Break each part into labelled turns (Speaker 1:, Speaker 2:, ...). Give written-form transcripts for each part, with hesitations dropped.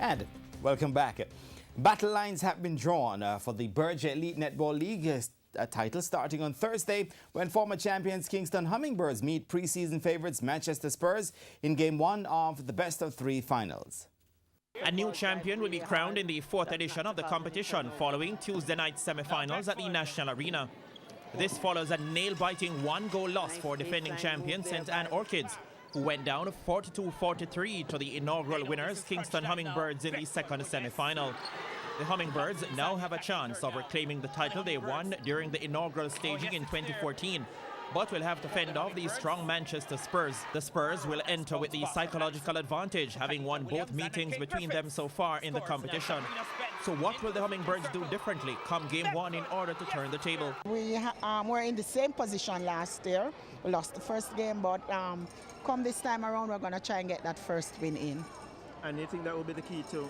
Speaker 1: And welcome back. Battle lines have been drawn for the Berger Elite Netball League title starting on Thursday when former champions Kingston Hummingbirds meet preseason favourites Manchester Spurs in Game 1 of the best-of-3 finals.
Speaker 2: A new champion will be crowned in the 4th edition of the competition following Tuesday night semi-finals at the National Arena. This follows a nail-biting one-goal loss for defending champions St. Anne Orchids, who went down 42-43 to the inaugural winners Kingston Hummingbirds in the second semi-final. The Hummingbirds now have a chance of reclaiming the title they won during the inaugural staging in 2014, but will have to fend off the strong Manchester Spurs. The Spurs will enter with the psychological advantage, having won both meetings between them so far in the competition. So what will the Hummingbirds do differently come Game 1 in order to turn the table?
Speaker 3: We were in the same position last year. We lost the first game, but come this time around, we're going to try and get that first win in.
Speaker 4: And you think that will be the key to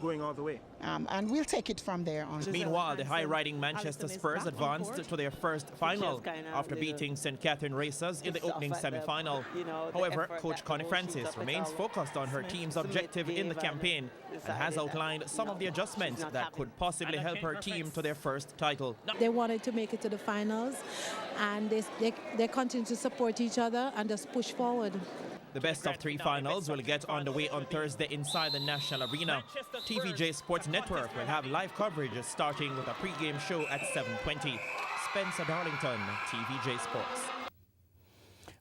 Speaker 4: going all the way?
Speaker 3: And we'll take it from there on.
Speaker 2: Meanwhile, the high-riding Manchester Spurs advanced to their first final after beating St. Catherine Racers in the opening semi-final. However, Coach Connie Francis remains focused on her team's objective in the campaign and has outlined some of the adjustments that could possibly help her team to their first title.
Speaker 5: They wanted to make it to the finals, and they continue to support each other and just push forward.
Speaker 2: The best-of-3 finals will get underway on Thursday inside the National Arena. TVJ Sports Network will have live coverage starting with a pre-game show at 7:20. Spencer Darlington, TVJ Sports.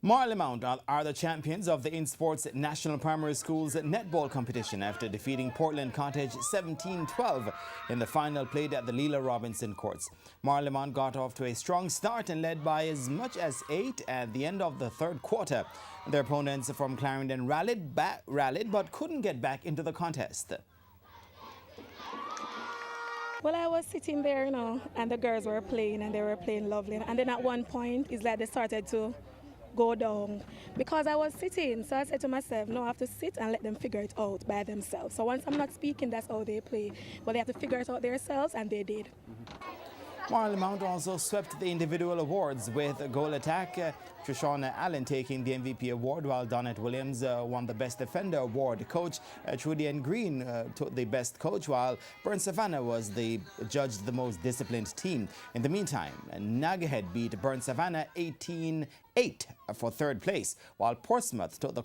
Speaker 1: Marlymount are the champions of the InSports National Primary Schools netball competition after defeating Portland Cottage 17-12 in the final played at the Leela Robinson courts. Marlymount got off to a strong start and led by as much as 8 at the end of the third quarter. Their opponents from Clarendon rallied but couldn't get back into the contest.
Speaker 6: Well, I was sitting there, and the girls were playing, and they were playing lovely. And then at one point, it's like they started to go down because I was sitting. So I said to myself, no, I have to sit and let them figure it out by themselves. So once I'm not speaking, that's how they play. But they have to figure it out themselves, and they did.
Speaker 1: Marlymount also swept the individual awards with a goal attack, Trishana Allen taking the MVP award while Donette Williams won the Best Defender award. Coach Trudy Ann Green took the Best Coach, while Burn Savannah was judged the most disciplined team. In the meantime, Nagahead beat Burn Savannah 18-8 for third place, while Portsmouth took the